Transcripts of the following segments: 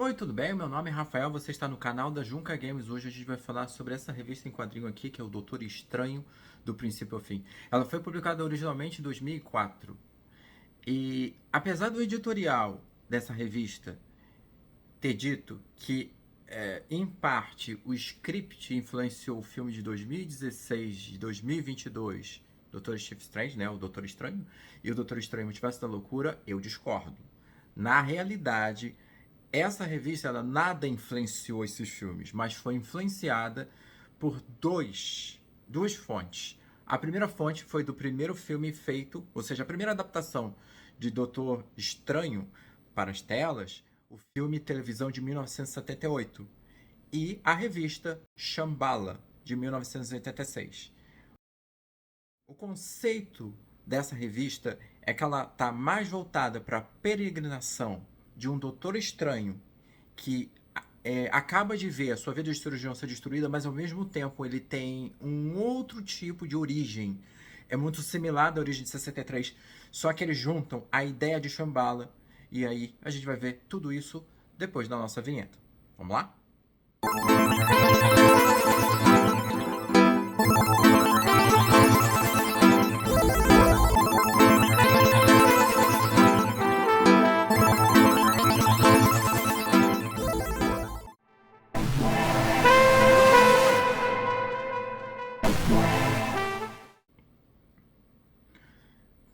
Oi, tudo bem? Meu nome é Rafael, você está no canal da Junca Games. Hoje a gente vai falar sobre essa revista em quadrinho aqui, que é o Doutor Estranho, do princípio ao fim. Ela foi publicada originalmente em 2004. E apesar do editorial dessa revista ter dito que, em parte, o script influenciou o filme de 2016 e 2022, Doutor Steve Strange, né, o Doutor Estranho, e o Doutor Estranho Multiverso da Loucura, eu discordo. Na realidade, essa revista ela nada influenciou esses filmes, mas foi influenciada por duas fontes. A primeira fonte foi do primeiro filme feito, ou seja, a primeira adaptação de Doutor Estranho para as telas, o filme televisão de 1978, e a revista Shambhala, de 1986. O conceito dessa revista é que ela está mais voltada para a peregrinação de um doutor estranho que acaba de ver a sua vida de cirurgião ser destruída, mas ao mesmo tempo ele tem um outro tipo de origem. É muito similar da origem de 63, só que eles juntam a ideia de Shambhala. E aí a gente vai ver tudo isso depois da nossa vinheta. Vamos lá?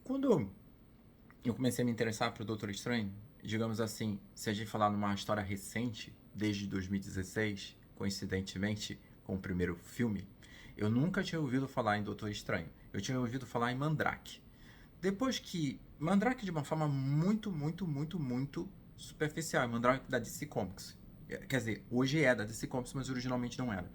Quando eu comecei a me interessar por Doutor Estranho, digamos assim, se a gente falar numa história recente, desde 2016, coincidentemente com o primeiro filme, eu nunca tinha ouvido falar em Doutor Estranho. Eu tinha ouvido falar em Mandrake. Depois que. Mandrake de uma forma muito superficial. Mandrake da DC Comics. Quer dizer, hoje é da DC Comics, mas originalmente não era.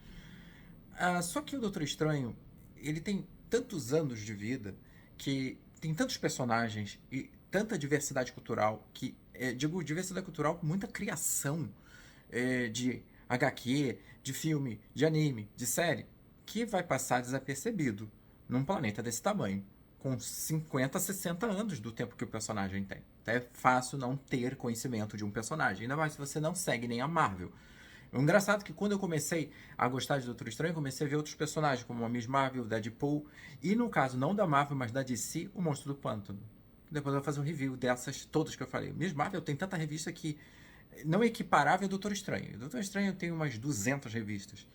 Só que o Doutor Estranho, ele tem tantos anos de vida, que tem tantos personagens e tanta diversidade cultural, que, digo diversidade cultural com muita criação de HQ, de filme, de anime, de série, que vai passar desapercebido num planeta desse tamanho, com 50, 60 anos do tempo que o personagem tem. Então é fácil não ter conhecimento de um personagem, ainda mais se você não segue nem a Marvel. O engraçado é que quando eu comecei a gostar de Doutor Estranho, eu comecei a ver outros personagens, como a Miss Marvel, Deadpool, e no caso não da Marvel, mas da DC, o Monstro do Pântano. Depois eu vou fazer um review dessas todas que eu falei. Miss Marvel tem tanta revista que não é equiparável ao Doutor Estranho. O Doutor Estranho tem umas 200 revistas.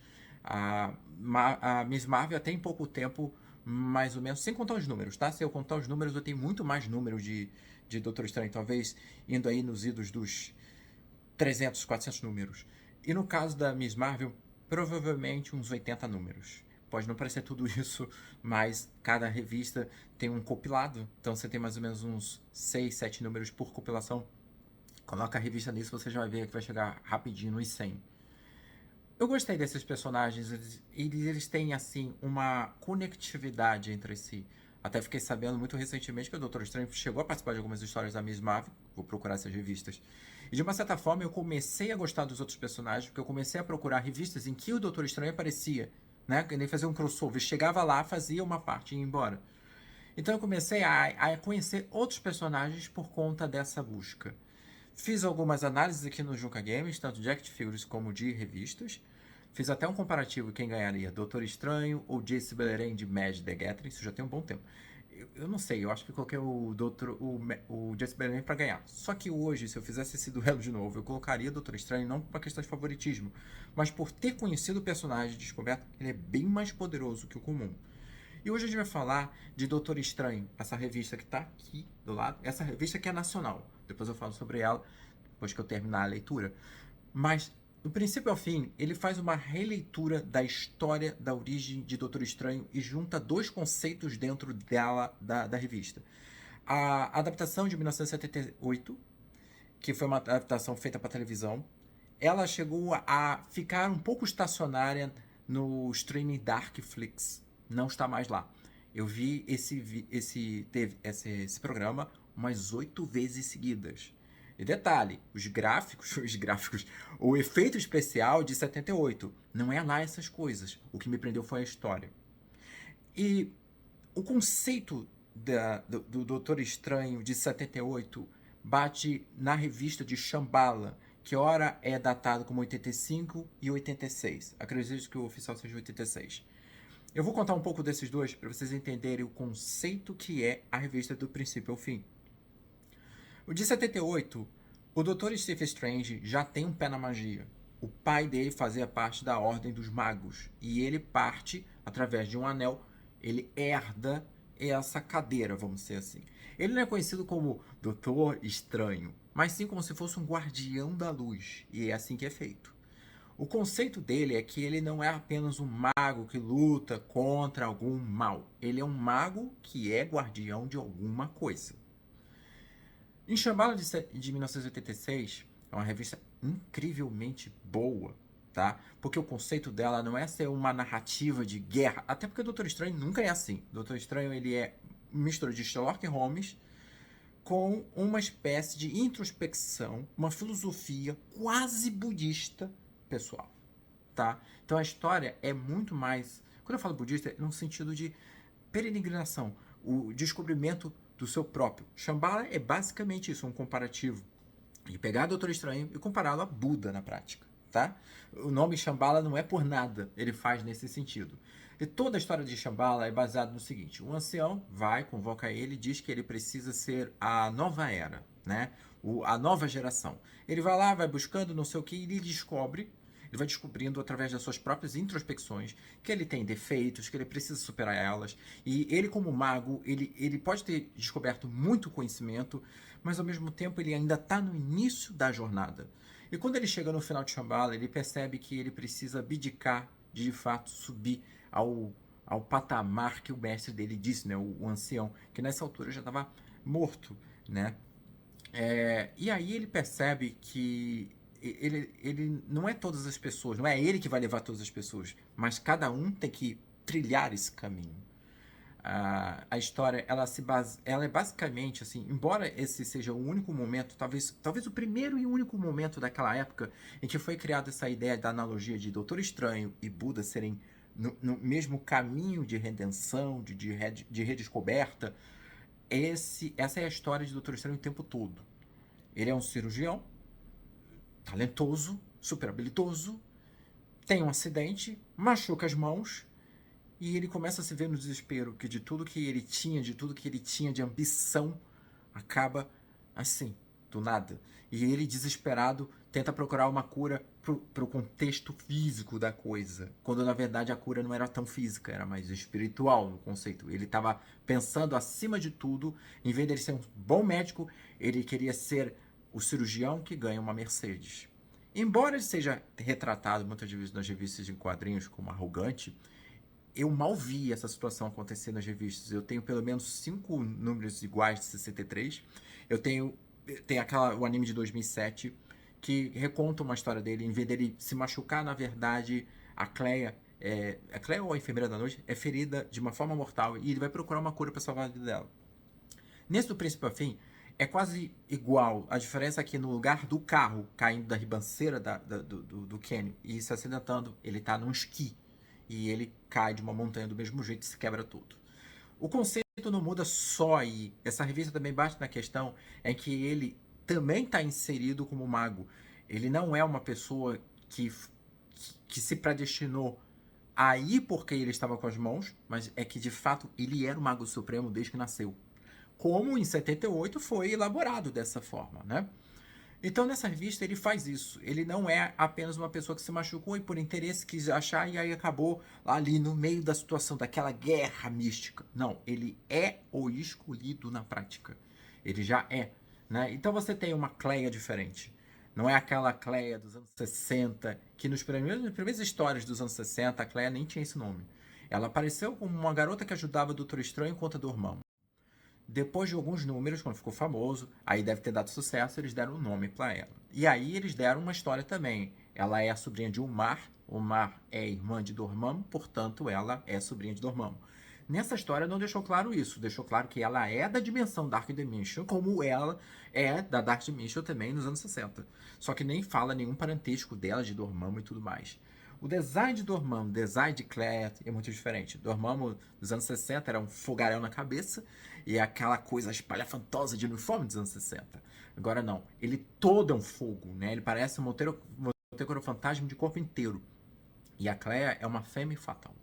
A Miss Marvel tem pouco tempo, mais ou menos, sem contar os números, tá? Se eu contar os números, eu tenho muito mais números de Doutor Estranho, talvez indo aí nos idos dos 300, 400 números. E no caso da Miss Marvel, provavelmente uns 80 números. Pode não parecer tudo isso, mas cada revista tem um compilado. Então você tem mais ou menos uns 6, 7 números por compilação. Coloca a revista nisso, você já vai ver que vai chegar rapidinho nos 100. Eu gostei desses personagens, eles têm assim uma conectividade entre si. Até fiquei sabendo muito recentemente que o Doutor Estranho chegou a participar de algumas histórias da Miss Marvel. Vou procurar essas revistas. E de uma certa forma eu comecei a gostar dos outros personagens, porque eu comecei a procurar revistas em que o Doutor Estranho aparecia, né? Que nem fazer um crossover. Chegava lá, fazia uma parte e ia embora. Então eu comecei a conhecer outros personagens por conta dessa busca. Fiz algumas análises aqui no Junca Games, tanto de Act Figures como de revistas. Fiz até um comparativo quem ganharia, Doutor Estranho ou Jace Beleren de Mad the Gathering, isso já tem um bom tempo. Eu não sei, eu acho que coloquei o Jace Beleren para ganhar. Só que hoje, se eu fizesse esse duelo de novo, eu colocaria Doutor Estranho não por uma questão de favoritismo, mas por ter conhecido o personagem e descoberto que ele é bem mais poderoso que o comum. E hoje a gente vai falar de Doutor Estranho, essa revista que está aqui do lado, essa revista que é nacional. Depois eu falo sobre ela, depois que eu terminar a leitura. Mas, do princípio ao fim, ele faz uma releitura da história da origem de Doutor Estranho e junta dois conceitos dentro dela, da revista. A adaptação de 1978, que foi uma adaptação feita para televisão, ela chegou a ficar um pouco estacionária no streaming Darkflix. Não está mais lá. Eu vi esse programa umas 8 vezes seguidas. E detalhe, os gráficos, o efeito especial de 78. Não é lá essas coisas. O que me prendeu foi a história. E o conceito do Doutor Estranho de 78 bate na revista de Shambhala, que ora é datado como 85 e 86. Acredito que o oficial seja 86. Eu vou contar um pouco desses dois para vocês entenderem o conceito que é a revista do princípio ao fim. O de 78, o Dr. Stephen Strange já tem um pé na magia. O pai dele fazia parte da Ordem dos Magos e ele parte através de um anel, ele herda essa cadeira, vamos dizer assim. Ele não é conhecido como Doutor Estranho, mas sim como se fosse um guardião da luz, e é assim que é feito. O conceito dele é que ele não é apenas um mago que luta contra algum mal. Ele é um mago que é guardião de alguma coisa. Em Shambhala de 1986, é uma revista incrivelmente boa, tá? Porque o conceito dela não é ser uma narrativa de guerra, até porque o Doutor Estranho nunca é assim. O Doutor Estranho, ele é mistura de Sherlock Holmes com uma espécie de introspecção, uma filosofia quase budista pessoal, tá? Então a história é muito mais, quando eu falo budista, é no sentido de peregrinação, o descobrimento do seu próprio. Shambhala é basicamente isso, um comparativo. E pegar Doutor Estranho e compará-lo a Buda na prática, tá? O nome Shambhala não é por nada, ele faz nesse sentido. E toda a história de Shambhala é baseada no seguinte: o ancião vai, convoca ele e diz que ele precisa ser a nova era, né? A nova geração. Ele vai lá, vai buscando não sei o que e ele descobre. Ele vai descobrindo através das suas próprias introspecções que ele tem defeitos, que ele precisa superar elas. E ele, como mago, ele pode ter descoberto muito conhecimento, mas ao mesmo tempo ele ainda está no início da jornada. E quando ele chega no final de Shambhala, ele percebe que ele precisa abdicar de fato subir ao patamar que o mestre dele disse, né, o ancião, que nessa altura já estava morto, né? E aí ele percebe que ele não é todas as pessoas, não é ele que vai levar todas as pessoas, mas cada um tem que trilhar esse caminho. A história ela é basicamente assim, embora esse seja o único momento, talvez o primeiro e único momento daquela época em que foi criada essa ideia da analogia de Doutor Estranho e Buda serem no mesmo caminho de redenção, de redescoberta. Essa é a história de Doutor Estranho o tempo todo. Ele é um cirurgião talentoso, super habilidoso, tem um acidente, machuca as mãos e ele começa a se ver no desespero que de tudo que ele tinha, de ambição, acaba assim, do nada. E ele, desesperado, tenta procurar uma cura pro contexto físico da coisa, quando na verdade a cura não era tão física, era mais espiritual no conceito. Ele estava pensando acima de tudo, em vez dele ser um bom médico, ele queria ser o cirurgião que ganha uma Mercedes. Embora ele seja retratado muitas vezes nas revistas em quadrinhos como arrogante, eu mal vi essa situação acontecer nas revistas. Eu tenho pelo menos 5 números iguais de 63. Eu tenho o anime de 2007 que reconta uma história dele. Em vez dele se machucar, na verdade, a Cleia ou a enfermeira da noite é ferida de uma forma mortal e ele vai procurar uma cura para salvar a vida dela. Nesse do princípio ao fim, é quase igual. A diferença é que no lugar do carro caindo da ribanceira do cânion e se acidentando, ele está num esqui. E ele cai de uma montanha do mesmo jeito e se quebra tudo. O conceito não muda só aí. Essa revista também bate na questão em que ele também está inserido como mago. Ele não é uma pessoa que se predestinou a ir porque ele estava com as mãos, mas é que de fato ele era o Mago Supremo desde que nasceu. Como em 78 foi elaborado dessa forma, né? Então nessa revista ele faz isso. Ele não é apenas uma pessoa que se machucou e por interesse quis achar e aí acabou ali no meio da situação, daquela guerra mística. Não, ele é o escolhido na prática. Ele já é, né? Então você tem uma Cleia diferente. Não é aquela Cleia dos anos 60, que nas primeiras histórias dos anos 60, a Cleia nem tinha esse nome. Ela apareceu como uma garota que ajudava o Doutor Estranho contra Dormammu. Depois de alguns números, quando ficou famoso, aí deve ter dado sucesso, eles deram um nome para ela. E aí eles deram uma história também. Ela é a sobrinha de Umar é irmã de Dormammu, portanto ela é sobrinha de Dormammu. Nessa história não deixou claro isso, deixou claro que ela é da dimensão Dark Dimension, como ela é da Dark Dimension também nos anos 60. Só que nem fala nenhum parentesco dela, de Dormammu e tudo mais. O design de Dormammu, o design de Claire é muito diferente. Dormammu dos anos 60 era um fogaréu na cabeça e aquela coisa espalhafantosa de uniforme dos anos 60. Agora não, ele todo é um fogo, né? Ele parece um motoqueiro fantasma de corpo inteiro. E a Clea é uma femme fatale.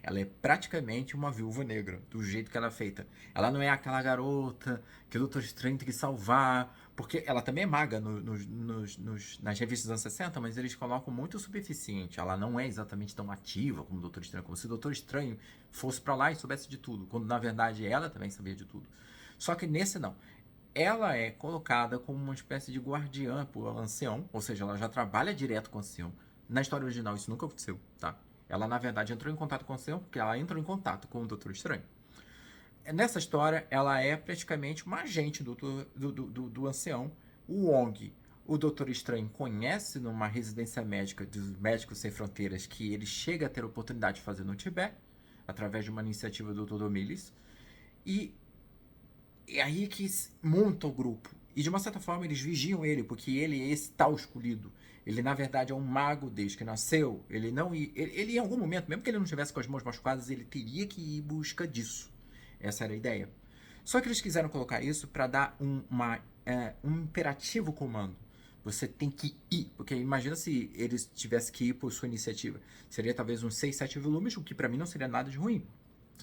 Ela é praticamente uma viúva negra, do jeito que ela é feita. Ela não é aquela garota que o Doutor Estranho tem que salvar, porque ela também é maga nas revistas dos anos 60, mas eles colocam muito suficiente. Ela não é exatamente tão ativa como o Doutor Estranho, como se o Doutor Estranho fosse pra lá e soubesse de tudo, quando na verdade ela também sabia de tudo. Só que nesse não. Ela é colocada como uma espécie de guardiã por ancião, ou seja, ela já trabalha direto com o ancião. Na história original isso nunca aconteceu, tá? Ela, na verdade, entrou em contato com o ancião porque ela entrou em contato com o Doutor Estranho. Nessa história, ela é praticamente uma agente do ancião. O Wong, o Doutor Estranho, conhece numa residência médica dos Médicos Sem Fronteiras que ele chega a ter a oportunidade de fazer no Tibete, através de uma iniciativa do Dr. Domilis. E é aí que monta o grupo. E de uma certa forma eles vigiam ele, porque ele é esse tal escolhido. Ele na verdade é um mago desde que nasceu. Ele não ele em algum momento, mesmo que ele não estivesse com as mãos machucadas, ele teria que ir em busca disso. Essa era a ideia. Só que eles quiseram colocar isso para dar um imperativo comando. Você tem que ir, porque imagina se eles tivessem que ir por sua iniciativa. Seria talvez uns 6, 7 volumes, o que para mim não seria nada de ruim.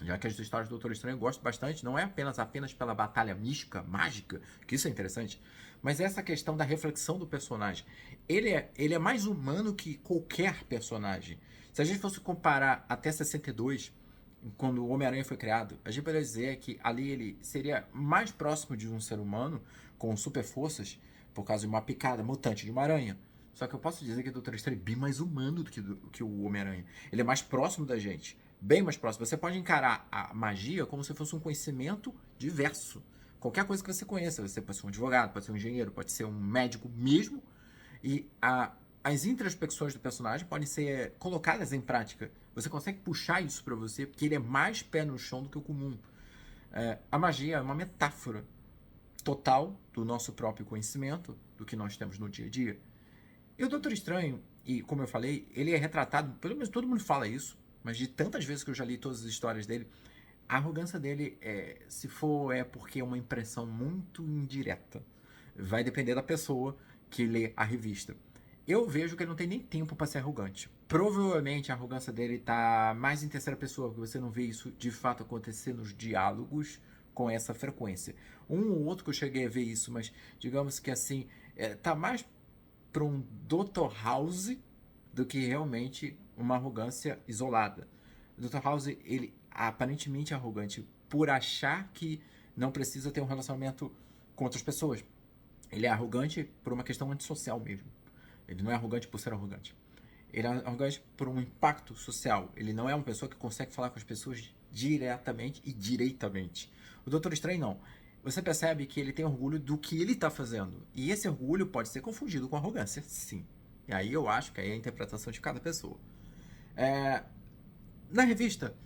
Já que as histórias do Doutor Estranho eu gosto bastante, não é apenas pela batalha mística, mágica, que isso é interessante, mas essa questão da reflexão do personagem. Ele é mais humano que qualquer personagem. Se a gente fosse comparar até 62, quando o Homem-Aranha foi criado, a gente poderia dizer que ali ele seria mais próximo de um ser humano com super forças, por causa de uma picada mutante de uma aranha. Só que eu posso dizer que o Doutor Estranho é bem mais humano que o Homem-Aranha. Ele é mais próximo da gente, bem mais próximo. Você pode encarar a magia como se fosse um conhecimento diverso. Qualquer coisa que você conheça. Você pode ser um advogado, pode ser um engenheiro, pode ser um médico mesmo. E as introspecções do personagem podem ser colocadas em prática. Você consegue puxar isso para você, porque ele é mais pé no chão do que o comum. A magia é uma metáfora total do nosso próprio conhecimento, do que nós temos no dia a dia. E o Doutor Estranho, e como eu falei, ele é retratado, pelo menos todo mundo fala isso, mas de tantas vezes que eu já li todas as histórias dele, a arrogância dele, se for, é porque é uma impressão muito indireta. Vai depender da pessoa que lê a revista. Eu vejo que ele não tem nem tempo para ser arrogante. Provavelmente a arrogância dele tá mais em terceira pessoa, porque você não vê isso de fato acontecer nos diálogos com essa frequência. Um ou outro que eu cheguei a ver isso, mas digamos que assim, tá mais para um Dr. House do que realmente uma arrogância isolada. O Dr. House, ele aparentemente é arrogante por achar que não precisa ter um relacionamento com outras pessoas. Ele é arrogante por uma questão antissocial mesmo. Ele não é arrogante por ser arrogante. Ele é arrogante por um impacto social. Ele não é uma pessoa que consegue falar com as pessoas diretamente e direitamente. O Doutor Estranho não. Você percebe que ele tem orgulho do que ele está fazendo. E esse orgulho pode ser confundido com arrogância, sim. E aí eu acho que aí é a interpretação de cada pessoa. Na revista,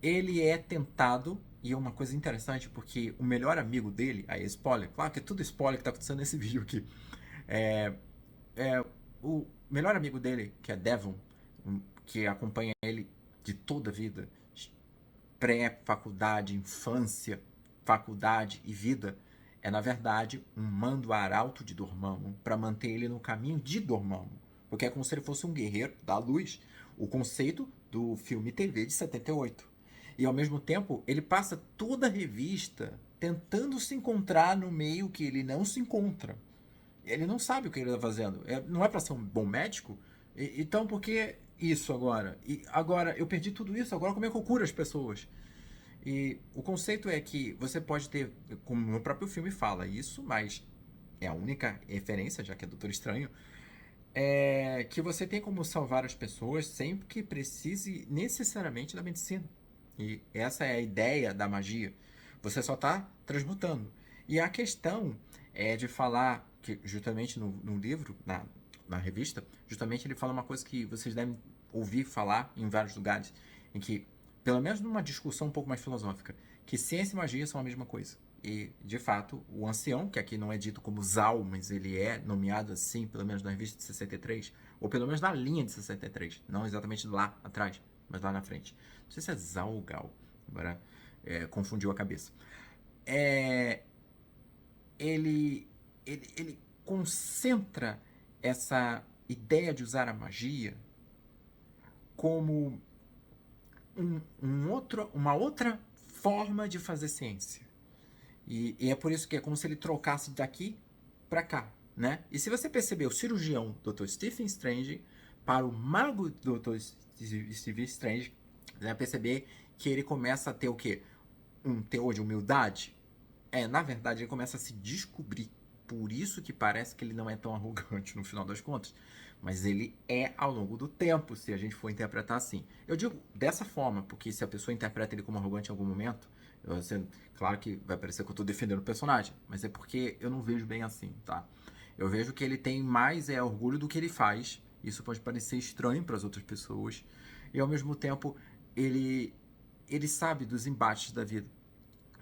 ele é tentado, e é uma coisa interessante, porque o melhor amigo dele, aí é spoiler, claro que é tudo spoiler que está acontecendo nesse vídeo aqui. O melhor amigo dele, que é Devon, que acompanha ele de toda a vida, pré-faculdade, infância, faculdade e vida, é na verdade um mando arauto de Dormammu para manter ele no caminho de Dormammu, porque é como se ele fosse um guerreiro da luz, o conceito do filme TV de 78. E ao mesmo tempo, ele passa toda a revista tentando se encontrar no meio que ele não se encontra. Ele não sabe o que ele está fazendo. Não é para ser um bom médico? Então, por que isso agora? E agora, eu perdi tudo isso, agora como é que eu curo as pessoas? E o conceito é que você pode ter, como no próprio filme fala isso, mas é a única referência, já que é Doutor Estranho, é que você tem como salvar as pessoas sempre que precise necessariamente da medicina. E essa é a ideia da magia. Você só está transmutando. E a questão é de falar, que justamente no livro, na revista, justamente ele fala uma coisa que vocês devem ouvir falar em vários lugares, em que, pelo menos numa discussão um pouco mais filosófica, que ciência e magia são a mesma coisa. E, de fato, o ancião, que aqui não é dito como Zal, mas ele é nomeado assim, pelo menos na revista de 63, ou pelo menos na linha de 63, não exatamente lá atrás, mas lá na frente. Não sei se é Zal ou Gal, agora confundiu a cabeça. Ele ele concentra essa ideia de usar a magia como uma outra forma de fazer ciência. E é por isso que é como se ele trocasse daqui para cá, né? E se você perceber o cirurgião Dr. Stephen Strange para o mago Dr. Stephen Strange, você vai perceber que ele começa a ter o quê? Um teor de humildade. Na verdade, ele começa a se descobrir. Por isso que parece que ele não é tão arrogante no final das contas. Mas ele é ao longo do tempo, se a gente for interpretar assim. Eu digo dessa forma, porque se a pessoa interpreta ele como arrogante em algum momento, claro que vai parecer que eu estou defendendo o personagem, mas é porque eu não vejo bem assim, tá? Eu vejo que ele tem mais orgulho do que ele faz. Isso pode parecer estranho para as outras pessoas. E ao mesmo tempo, ele sabe dos embates da vida.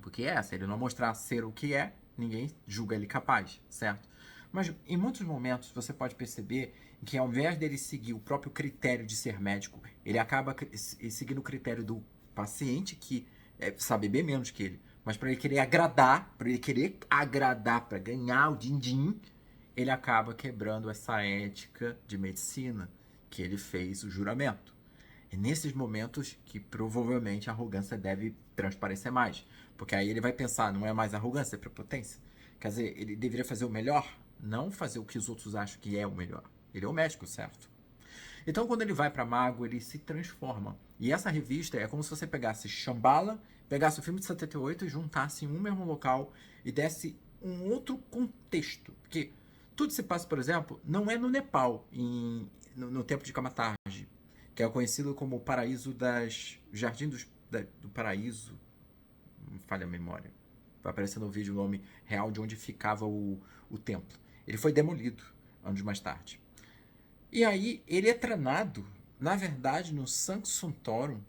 Porque se ele não mostrar ser o que é, ninguém julga ele capaz, certo? Mas em muitos momentos você pode perceber que ao invés dele seguir o próprio critério de ser médico, ele acaba seguindo o critério do paciente que sabe bem menos que ele. Mas para ele querer agradar, para ganhar o din-din, ele acaba quebrando essa ética de medicina que ele fez o juramento. É nesses momentos que provavelmente a arrogância deve transparecer mais. Porque aí ele vai pensar, não é mais arrogância, é prepotência. Quer dizer, ele deveria fazer o melhor, não fazer o que os outros acham que é o melhor. Ele é o médico, certo? Então, quando ele vai para Mago, ele se transforma. E essa revista é como se você pegasse Shambhala, pegasse o filme de 78 e juntasse em um mesmo local e desse um outro contexto. Porque tudo se passa, por exemplo, não é no Nepal, no tempo de Kamatage, que é conhecido como o paraíso Jardim do Paraíso. Não falha a memória. Vai aparecer no vídeo o nome real de onde ficava o templo. Ele foi demolido anos mais tarde. E aí ele é treinado, na verdade, no Sanctorum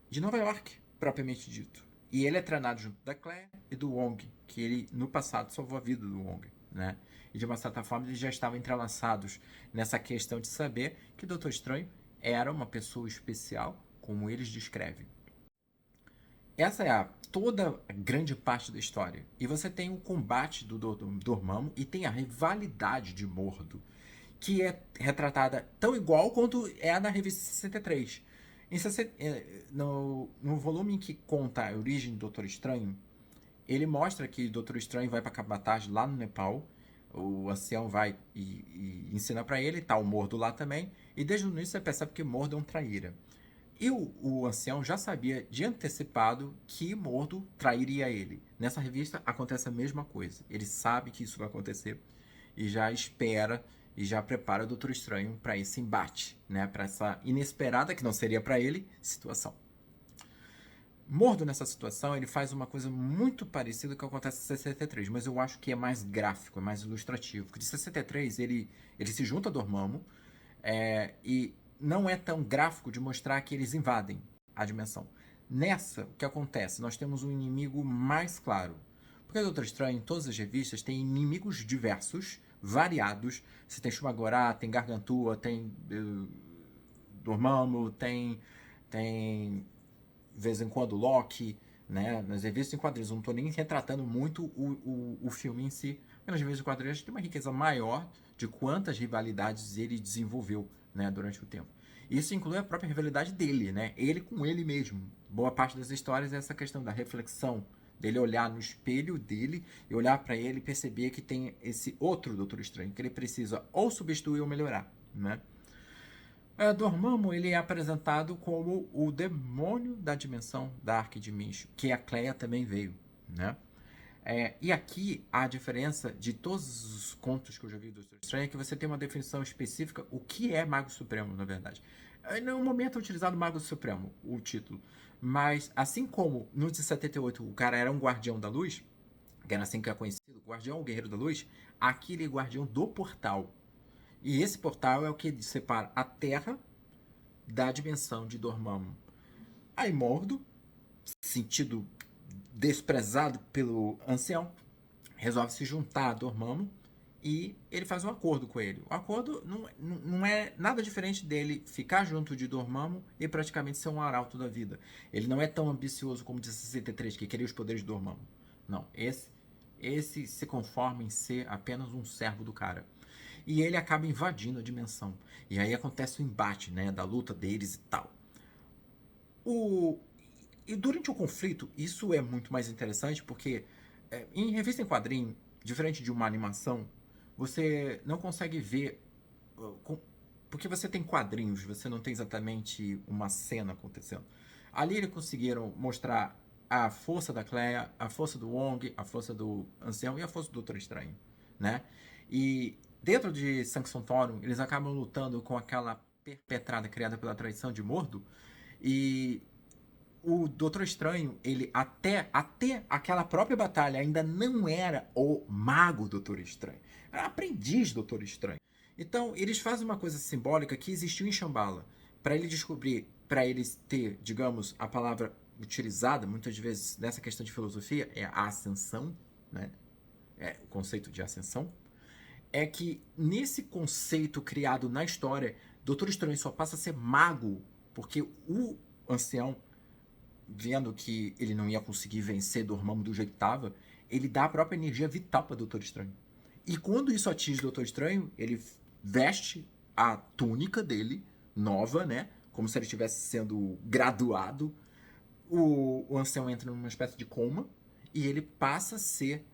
de Nova York, propriamente dito. E ele é treinado junto da Claire e do Wong, que ele no passado salvou a vida do Wong, né? E de uma certa forma eles já estavam entrelaçados nessa questão de saber que o Doutor Estranho era uma pessoa especial, como eles descrevem. Essa é toda a grande parte da história. E você tem o combate do Dormammu e tem a rivalidade de Mordo, que é retratada tão igual quanto é na revista 63. No volume que conta a origem do Doutor Estranho, ele mostra que o Doutor Estranho vai para Kabataj lá no Nepal. O ancião vai e ensina para ele, tá o Mordo lá também. E desde o início você percebe que Mordo é um traíra. E o ancião já sabia de antecipado que Mordo trairia ele. Nessa revista acontece a mesma coisa. Ele sabe que isso vai acontecer e já espera e já prepara o Doutor Estranho para esse embate, né? Para essa inesperada, que não seria para ele, situação. Mordo nessa situação, ele faz uma coisa muito parecida com o que acontece em 63, mas eu acho que é mais gráfico, é mais ilustrativo. Porque de 63 ele se junta a Dormammu e não é tão gráfico de mostrar que eles invadem a dimensão. Nessa, o que acontece? Nós temos um inimigo mais claro. Porque o Doutor Estranho, em todas as revistas, tem inimigos diversos, variados. Você tem Shumagorá, tem Gargantua, tem Dormammu, tem de vez em quando Loki, né? Nas revistas em quadrinhos, eu não estou nem retratando muito o filme em si, mas nas revistas em quadrinhos a gente tem uma riqueza maior de quantas rivalidades ele desenvolveu, né, durante o tempo. Isso inclui a própria rivalidade dele, né? Ele com ele mesmo. Boa parte das histórias é essa questão da reflexão, dele olhar no espelho dele e olhar para ele e perceber que tem esse outro Doutor Estranho, que ele precisa ou substituir ou melhorar, né? Dormammu ele é apresentado como o demônio da dimensão Dark Dimension, que a Cleia também veio, né? E aqui a diferença de todos os contos que eu já vi do Doutor Estranho é que você tem uma definição específica o que é Mago Supremo, na verdade. No momento é utilizado Mago Supremo, o título. Mas assim como no de 78 o cara era um guardião da luz, que era assim que é conhecido, guardião ou guerreiro da luz, aqui ele é guardião do portal. E esse portal é o que separa a Terra da dimensão de Dormammu. Aí Mordo, sentido desprezado pelo ancião, resolve se juntar a Dormammu e ele faz um acordo com ele. O acordo não é nada diferente dele ficar junto de Dormammu e praticamente ser um arauto da vida. Ele não é tão ambicioso como de 63, que queria os poderes de Dormammu. Não, esse esse se conforma em ser apenas um servo do cara. E ele acaba invadindo a dimensão. E aí acontece o embate, né, da luta deles e tal. O... E durante o conflito, isso é muito mais interessante porque em revista em quadrinho, diferente de uma animação, você não consegue ver porque você tem quadrinhos, você não tem exatamente uma cena acontecendo. Ali eles conseguiram mostrar a força da Clea, a força do Wong, a força do Ancião e a força do Doutor Estranho, né? E dentro de Sanction Thorum, eles acabam lutando com aquela perpetrada criada pela traição de Mordo e o Doutor Estranho, ele até aquela própria batalha ainda não era o mago Doutor Estranho. Era aprendiz Doutor Estranho. Então, eles fazem uma coisa simbólica que existiu em Shambhala. Para ele descobrir, para eles ter, digamos, a palavra utilizada muitas vezes nessa questão de filosofia é a ascensão, né? É o conceito de ascensão. É que nesse conceito criado na história, Doutor Estranho só passa a ser mago porque o ancião, vendo que ele não ia conseguir vencer Dormammu do jeito que estava, ele dá a própria energia vital para Doutor Estranho. E quando isso atinge Doutor Estranho, ele veste a túnica dele, nova, né? Como se ele estivesse sendo graduado. O ancião entra numa espécie de coma e ele passa a ser.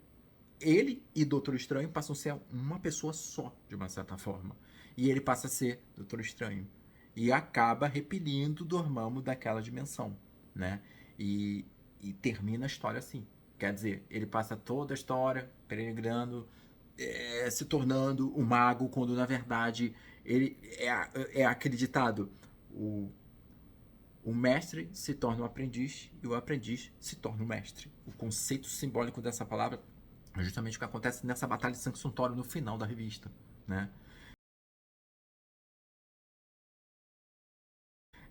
Ele e Doutor Estranho passam a ser uma pessoa só, de uma certa forma. E ele passa a ser Doutor Estranho. E acaba repelindo Dormammu daquela dimensão, né? E, e termina a história assim. Quer dizer, ele passa toda a história peregrinando, se tornando um mago, quando na verdade ele é acreditado. O mestre se torna um aprendiz e o aprendiz se torna um mestre. O conceito simbólico dessa palavra é justamente o que acontece nessa batalha de Sangue Suntório no final da revista, né?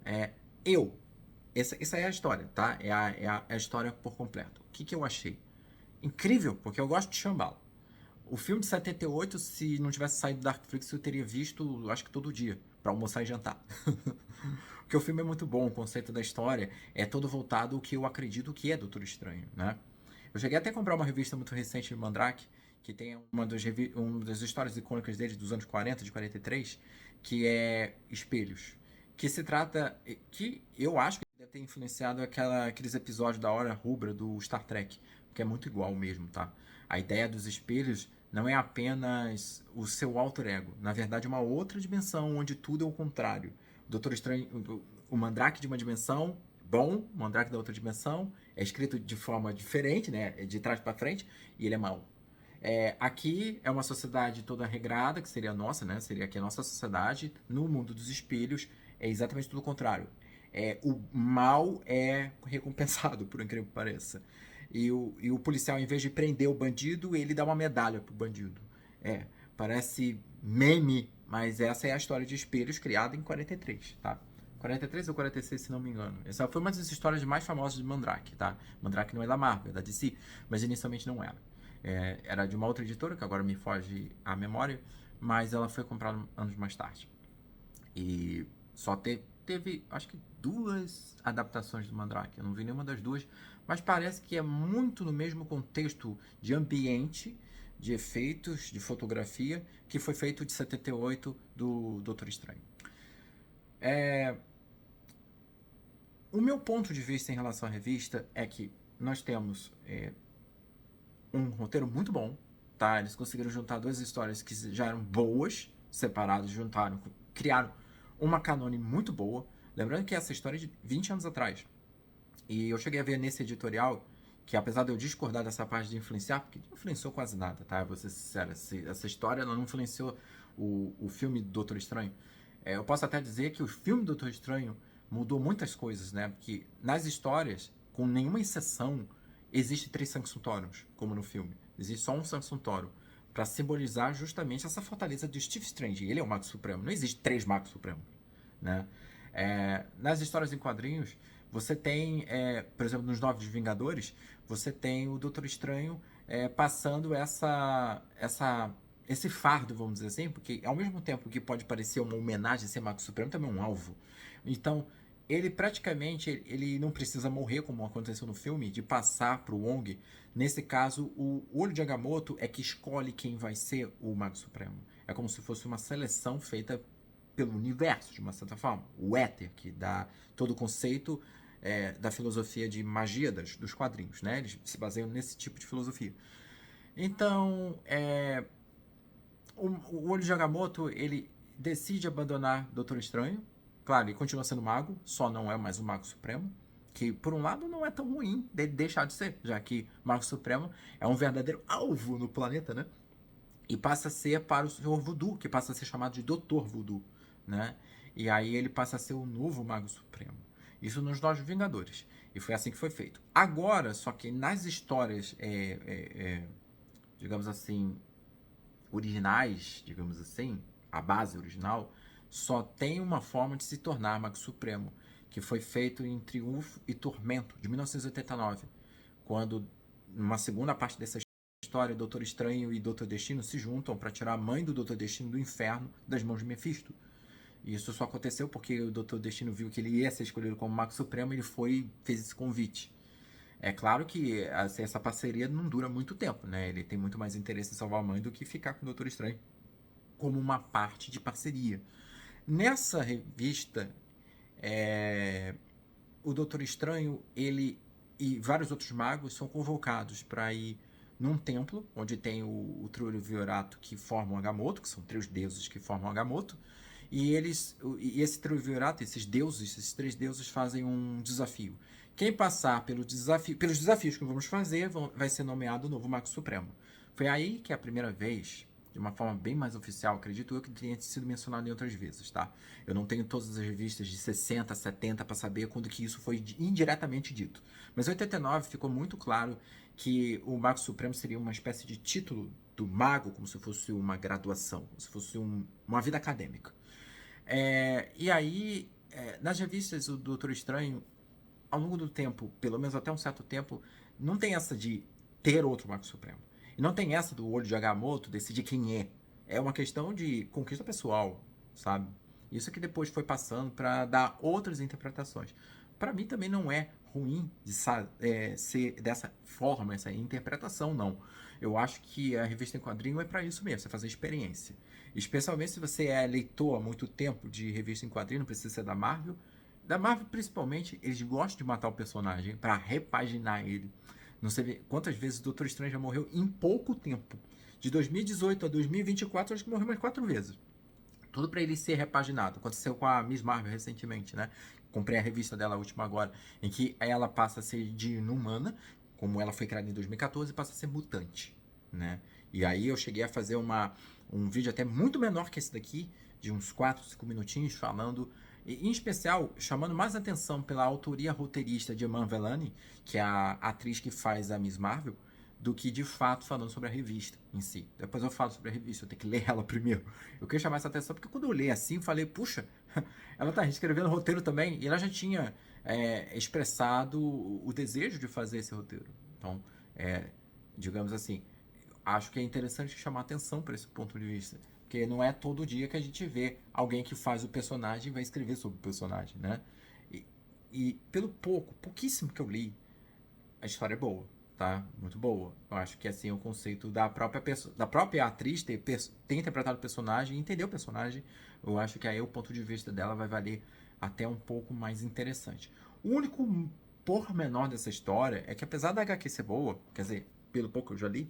É, eu. Essa é a história, tá? É a história por completo. O que eu achei? Incrível, porque eu gosto de Shambhala. O filme de 78, se não tivesse saído da Darkflix, eu teria visto, acho que todo dia, para almoçar e jantar. Porque o filme é muito bom, o conceito da história é todo voltado ao que eu acredito que é Doutor Estranho, né? Eu cheguei até a comprar uma revista muito recente de Mandrake, que tem uma das histórias icônicas dele dos anos 40, de 43, que é Espelhos. Que se trata. Que eu acho que deve ter influenciado aqueles episódios da Hora Rubra do Star Trek, que é muito igual mesmo, tá? A ideia dos espelhos não é apenas o seu alter ego. Na verdade, é uma outra dimensão onde tudo é o contrário. O Doutor Estranho, o Mandrake de uma dimensão, bom, o Mandrake da outra dimensão, é escrito de forma diferente, né? De trás para frente, e ele é mau. Aqui é uma sociedade toda regrada, que seria a nossa, né? Seria aqui a nossa sociedade. No mundo dos espelhos, é exatamente tudo o contrário. O mal é recompensado, por incrível que pareça. E o policial, em vez de prender o bandido, ele dá uma medalha pro bandido. Parece meme, mas essa é a história de espelhos criada em 43, tá? 43 ou 46, se não me engano. Essa foi uma das histórias mais famosas de Mandrake, tá? Mandrake não é da Marvel, é da DC, mas inicialmente não era. Era de uma outra editora, que agora me foge a memória, mas ela foi comprada anos mais tarde. E só teve, acho que duas adaptações do Mandrake. Eu não vi nenhuma das duas, mas parece que é muito no mesmo contexto de ambiente, de efeitos, de fotografia, que foi feito de 78 do Doutor Estranho. O meu ponto de vista em relação à revista é que nós temos um roteiro muito bom, tá? Eles conseguiram juntar duas histórias que já eram boas, separadas, juntaram, criaram uma canone muito boa. Lembrando que essa história é de 20 anos atrás. E eu cheguei a ver nesse editorial que, apesar de eu discordar dessa parte de influenciar, porque não influenciou quase nada, tá? Vou ser sincero, essa história ela não influenciou o filme do Doutor Estranho. Eu posso até dizer que o filme do Doutor Estranho mudou muitas coisas, né? Porque nas histórias, com nenhuma exceção, existe 3 Sanctuários, como no filme. Existe só um Sanctuário, para simbolizar justamente essa fortaleza do Steve Strange. Ele é o Mago Supremo, não existe 3 Magos Supremos, né? Nas histórias em quadrinhos, você tem, por exemplo, nos Novos Vingadores, você tem o Doutor Estranho passando esse fardo, vamos dizer assim, porque ao mesmo tempo que pode parecer uma homenagem a ser Mago Supremo, também é um alvo. Então, ele praticamente ele não precisa morrer, como aconteceu no filme, de passar pro Wong. Nesse caso, o Olho de Agamotto é que escolhe quem vai ser o Mago Supremo. É como se fosse uma seleção feita pelo universo, de uma certa forma. O éter, que dá todo o conceito da filosofia de magia dos quadrinhos, né? Eles se baseiam nesse tipo de filosofia. Então, o Olho de Agamotto, ele decide abandonar Doutor Estranho. Claro, ele continua sendo mago, só não é mais o Mago Supremo. Que, por um lado, não é tão ruim dele deixar de ser, já que o Mago Supremo é um verdadeiro alvo no planeta, né? E passa a ser para o Senhor Voodoo, que passa a ser chamado de Doutor Voodoo, né? E aí ele passa a ser o novo Mago Supremo. Isso nos Novos Vingadores. E foi assim que foi feito. Agora, só que nas histórias, digamos assim, originais, digamos assim, a base original, só tem uma forma de se tornar Mago Supremo, que foi feito em Triunfo e Tormento, de 1989, quando, numa segunda parte dessa história, Doutor Estranho e Doutor Destino se juntam para tirar a mãe do Doutor Destino do inferno das mãos de Mephisto. E isso só aconteceu porque o Doutor Destino viu que ele ia ser escolhido como Mago Supremo e ele fez esse convite. É claro que assim, essa parceria não dura muito tempo, né? Ele tem muito mais interesse em salvar a mãe do que ficar com o Doutor Estranho como uma parte de parceria. Nessa revista, o Doutor Estranho, ele e vários outros magos são convocados para ir num templo, onde tem o Triunvirato que forma o Agamotto, que são 3 deuses que formam o Agamotto, e esse Triunvirato, esses 3 deuses fazem um desafio. Quem passar pelos desafios que vamos fazer, vai ser nomeado o novo Mago Supremo. Foi aí que a primeira vez, de uma forma bem mais oficial, acredito eu que tenha sido mencionado em outras vezes, tá? Eu não tenho todas as revistas de 60, 70 para saber quando que isso foi indiretamente dito. Mas em 89 ficou muito claro que o Mago Supremo seria uma espécie de título do mago, como se fosse uma graduação, como se fosse uma vida acadêmica. E aí, nas revistas do Doutor Estranho, ao longo do tempo, pelo menos até um certo tempo, não tem essa de ter outro Mago Supremo. E não tem essa do Olho de Agamotto decidir quem é. É uma questão de conquista pessoal, sabe? Isso que depois foi passando para dar outras interpretações. Para mim também não é ruim de ser dessa forma, essa interpretação, não. Eu acho que a revista em quadrinho é para isso mesmo, você fazer experiência. Especialmente se você é leitor há muito tempo de revista em quadrinho, não precisa ser da Marvel. Da Marvel, principalmente, eles gostam de matar o personagem para repaginar ele. Não sei quantas vezes o Doutor Estranho já morreu em pouco tempo. De 2018 a 2024, acho que morreu mais 4 vezes. Tudo para ele ser repaginado. Aconteceu com a Miss Marvel recentemente, né? Comprei a revista dela, a última agora, em que ela passa a ser de inumana, como ela foi criada em 2014, passa a ser mutante, né? E aí eu cheguei a fazer um vídeo até muito menor que esse daqui, de uns 4, 5 minutinhos, falando, em especial, chamando mais atenção pela autoria roteirista de Iman Vellani, que é a atriz que faz a Miss Marvel, do que de fato falando sobre a revista em si. Depois eu falo sobre a revista, eu tenho que ler ela primeiro. Eu queria chamar essa atenção porque quando eu li assim, eu falei, puxa, ela tá escrevendo roteiro também, e ela já tinha expressado o desejo de fazer esse roteiro. Então, digamos assim, acho que é interessante chamar atenção para esse ponto de vista. Porque não é todo dia que a gente vê alguém que faz o personagem e vai escrever sobre o personagem, né? E pelo pouquíssimo que eu li, a história é boa, tá? Muito boa. Eu acho que assim o conceito da própria atriz ter interpretado o personagem, entender o personagem, eu acho que aí o ponto de vista dela vai valer até um pouco mais interessante. O único pormenor dessa história é que apesar da HQ ser boa, quer dizer, pelo pouco que eu já li,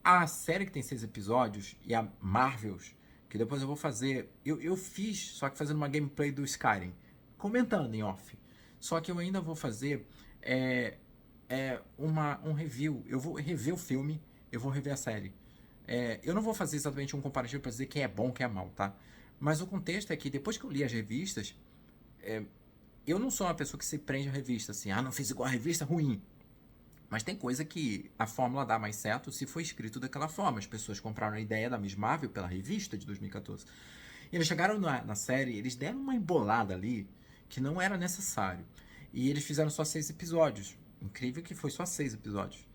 a série que tem 6 episódios e a Marvels, que depois eu vou fazer. Eu fiz, só que fazendo uma gameplay do Skyrim, comentando em off. Só que eu ainda vou fazer um review. Eu vou rever o filme, eu vou rever a série. Eu não vou fazer exatamente um comparativo para dizer quem é bom, quem é mal, tá? Mas o contexto é que depois que eu li as revistas, eu não sou uma pessoa que se prende a revista, assim, não fiz igual a revista, ruim. Mas tem coisa que a fórmula dá mais certo se foi escrito daquela forma. As pessoas compraram a ideia da Miss Marvel pela revista de 2014. E eles chegaram na série, eles deram uma embolada ali que não era necessário. E eles fizeram só 6 episódios. Incrível que foi só 6 episódios.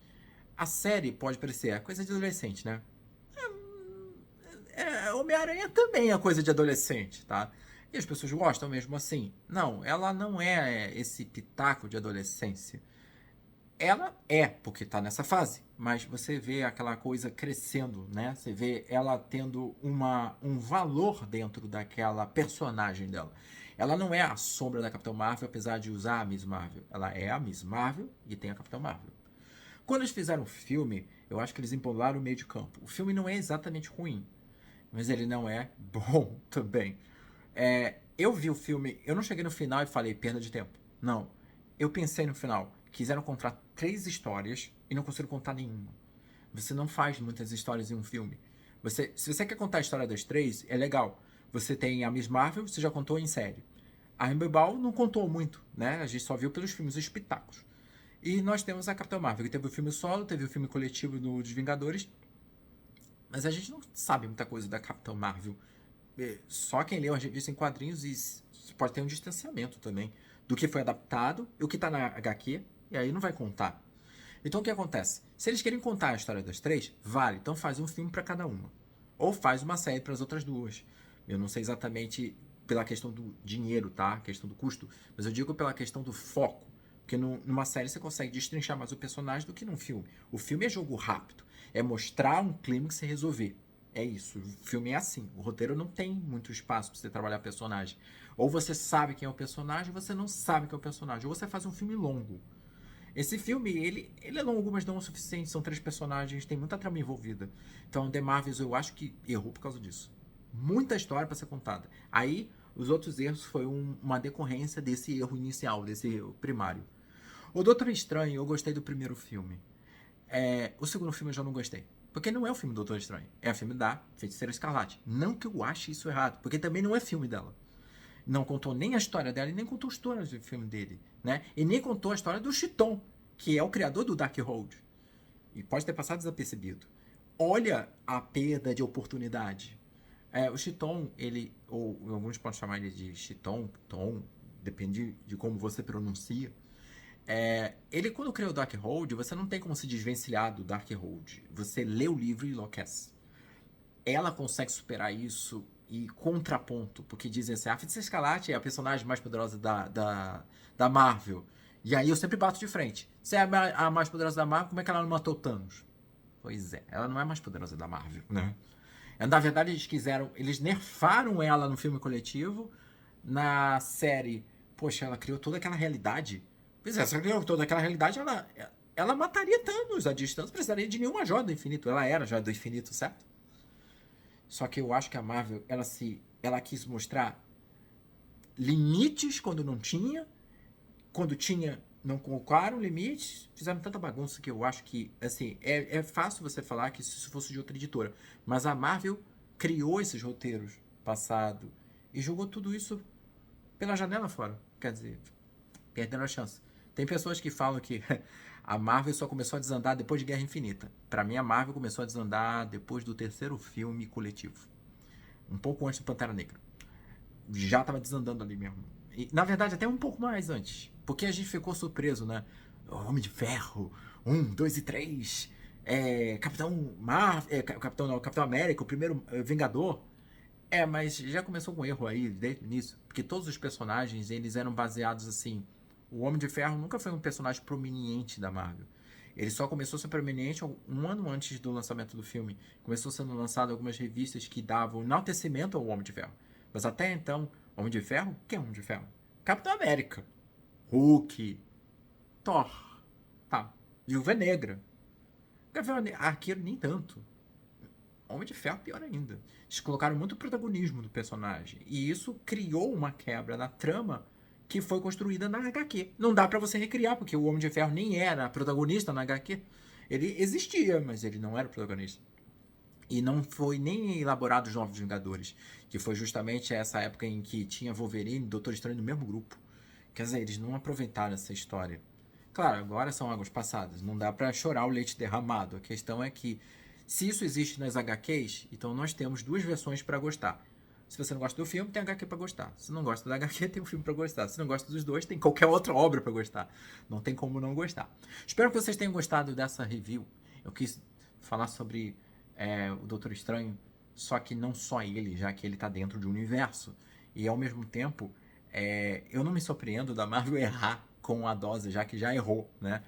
A série pode parecer coisa de adolescente, né? Homem-Aranha também é coisa de adolescente, tá? E as pessoas gostam mesmo assim. Não, ela não é esse pitaco de adolescência. Ela é, porque tá nessa fase. Mas você vê aquela coisa crescendo, né? Você vê ela tendo um valor dentro daquela personagem dela. Ela não é a sombra da Capitã Marvel, apesar de usar a Miss Marvel. Ela é a Miss Marvel e tem a Capitã Marvel. Quando eles fizeram o filme, eu acho que eles empolaram o meio de campo. O filme não é exatamente ruim, mas ele não é bom também. Eu vi o filme, eu não cheguei no final e falei, perda de tempo. Não. Eu pensei no final, quiseram contar 3 histórias e não conseguiram contar nenhuma. Você não faz muitas histórias em um filme. Se você quer contar a história das 3, é legal. Você tem a Miss Marvel, você já contou em série. A Amber Ball não contou muito, né? A gente só viu pelos filmes espetáculos. E nós temos a Capitã Marvel, que teve o filme solo, teve o filme coletivo dos Vingadores, mas a gente não sabe muita coisa da Capitã Marvel. Só quem leu a revista em quadrinhos e pode ter um distanciamento também do que foi adaptado e o que tá na HQ, e aí não vai contar. Então o que acontece? Se eles querem contar a história das 3, vale, então faz um filme para cada uma. Ou faz uma série para as outras 2. Eu não sei exatamente pela questão do dinheiro, tá? A questão do custo, mas eu digo pela questão do foco. Porque numa série você consegue destrinchar mais o personagem do que num filme. O filme é jogo rápido. É mostrar um clímax e resolver. É isso. O filme é assim. O roteiro não tem muito espaço para você trabalhar personagem. Ou você sabe quem é o personagem, ou você não sabe quem é o personagem. Ou você faz um filme longo. Esse filme, ele é longo, mas não é o suficiente. São 3 personagens, tem muita trama envolvida. Então, The Marvels, eu acho que errou por causa disso. Muita história para ser contada. Aí, os outros erros foi uma decorrência desse erro inicial, desse erro primário. O Doutor Estranho, eu gostei do primeiro filme. O segundo filme eu já não gostei. Porque não é o filme do Doutor Estranho. É o filme da Feiticeira Escarlate. Não que eu ache isso errado, porque também não é filme dela. Não contou nem a história dela e nem contou a história do filme dele, né? E nem contou a história do Chiton, que é o criador do Darkhold. E pode ter passado desapercebido. Olha a perda de oportunidade. O Chiton, ou alguns podem chamar ele de Chiton, Tom, depende de como você pronuncia. Ele, quando criou o Darkhold, você não tem como se desvencilhar do Darkhold. Você lê o livro e enlouquece. Ela consegue superar isso e contraponto, porque dizem assim, a Feiticeira Escarlate é a personagem mais poderosa da Marvel. E aí eu sempre bato de frente. Se é a mais poderosa da Marvel, como é que ela não matou Thanos? Pois é, ela não é a mais poderosa da Marvel, né? Na verdade, eles nerfaram ela no filme coletivo, na série, poxa, ela criou toda aquela realidade. Pois é, se ela criou toda aquela realidade, ela mataria Thanos à distância, não precisaria de nenhuma joia do infinito. Ela era a joia do infinito, certo? Só que eu acho que a Marvel, ela quis mostrar limites quando não tinha, quando tinha, não colocaram limites, fizeram tanta bagunça que eu acho que, assim, é fácil você falar que se isso fosse de outra editora, mas a Marvel criou esses roteiros passado e jogou tudo isso pela janela fora. Quer dizer, perdendo a chance. Tem pessoas que falam que a Marvel só começou a desandar depois de Guerra Infinita. Pra mim, a Marvel começou a desandar depois do 3º filme coletivo. Um pouco antes do Pantera Negra. Já tava desandando ali mesmo. E, na verdade, até um pouco mais antes. Porque a gente ficou surpreso, né? Homem de Ferro, 1, 2 e 3. Capitão América, o primeiro Vingador. Mas já começou com erro aí desde o início. Porque todos os personagens, eles eram baseados assim. O Homem de Ferro nunca foi um personagem prominente da Marvel. Ele só começou a ser prominente um ano antes do lançamento do filme. Começou sendo lançado algumas revistas que davam enaltecimento ao Homem de Ferro. Mas até então, Homem de Ferro? Quem é Homem de Ferro? Capitão América. Hulk. Thor. Tá. Viúva Negra. Arqueiro nem tanto. Homem de Ferro pior ainda. Eles colocaram muito protagonismo do personagem. E isso criou uma quebra na trama que foi construída na HQ. Não dá pra você recriar, porque o Homem de Ferro nem era protagonista na HQ. Ele existia, mas ele não era protagonista. E não foi nem elaborado os Novos Vingadores, que foi justamente essa época em que tinha Wolverine e Doutor Estranho no mesmo grupo. Quer dizer, eles não aproveitaram essa história. Claro, agora são águas passadas, não dá pra chorar o leite derramado. A questão é que, se isso existe nas HQs, então nós temos 2 versões pra gostar. Se você não gosta do filme, tem HQ pra gostar. Se não gosta da HQ, tem um filme pra gostar. Se não gosta dos 2, tem qualquer outra obra pra gostar. Não tem como não gostar. Espero que vocês tenham gostado dessa review. Eu quis falar sobre o Doutor Estranho, só que não só ele, já que ele tá dentro de um universo. E ao mesmo tempo, eu não me surpreendo da Marvel errar com a dose, já que já errou, né?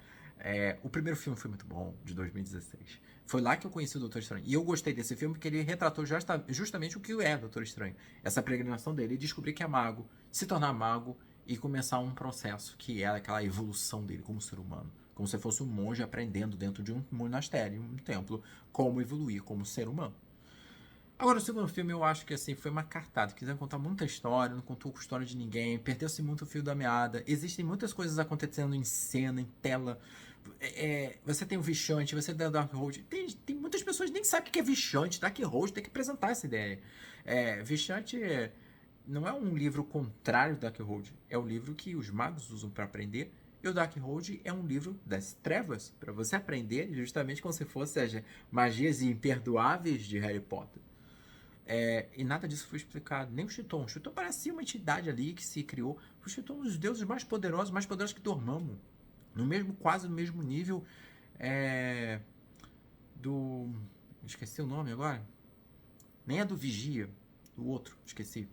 O primeiro filme foi muito bom, de 2016. Foi lá que eu conheci o Doutor Estranho. E eu gostei desse filme porque ele retratou justamente o que é o Doutor Estranho. Essa peregrinação dele, descobrir que é mago, se tornar mago e começar um processo que é aquela evolução dele como ser humano. Como se fosse um monge aprendendo dentro de um monastério, um templo, como evoluir como ser humano. Agora, o segundo filme eu acho que assim foi uma cartada. Quiseram contar muita história, não contou a história de ninguém, perdeu-se muito o fio da meada. Existem muitas coisas acontecendo em cena, em tela. Você tem o Vichante, você tem o Darkhold. Tem muitas pessoas que nem sabem o que é Vichante, Darkhold, tem que apresentar essa ideia. Vichante não é um livro contrário do Darkhold, é o livro que os magos usam para aprender. E o Darkhold é um livro das trevas, para você aprender justamente como se fosse as magias imperdoáveis de Harry Potter. E nada disso foi explicado. Nem o Chitão. O Chitão parecia uma entidade ali que se criou. O Chitão é um dos deuses mais poderosos que Dormammu. Quase no mesmo nível do... Esqueci o nome agora. Nem é do Vigia. Do outro, esqueci.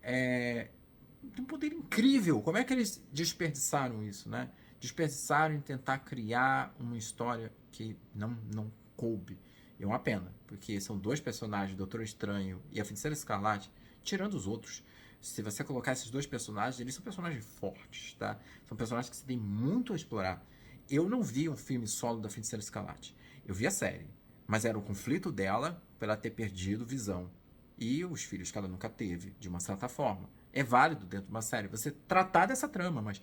Tem um poder incrível. Como é que eles desperdiçaram isso, né? Desperdiçaram em tentar criar uma história que não coube. É uma pena, porque são dois personagens, Doutor Estranho e a Feiticeira Escarlate, tirando os outros. Se você colocar esses dois personagens, eles são personagens fortes, tá? São personagens que você tem muito a explorar. Eu não vi um filme solo da Feiticeira Escarlate. Eu vi a série, mas era o conflito dela pela ter perdido Visão e os filhos que ela nunca teve, de uma certa forma. É válido dentro de uma série você tratar dessa trama, mas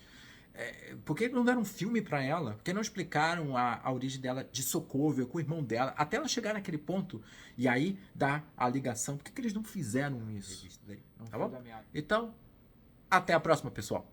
por que não deram um filme pra ela? Por que não explicaram a origem dela de Sokovia com o irmão dela, até ela chegar naquele ponto e aí dar a ligação? Por que eles não fizeram isso? Tá bom? Então, até a próxima, pessoal.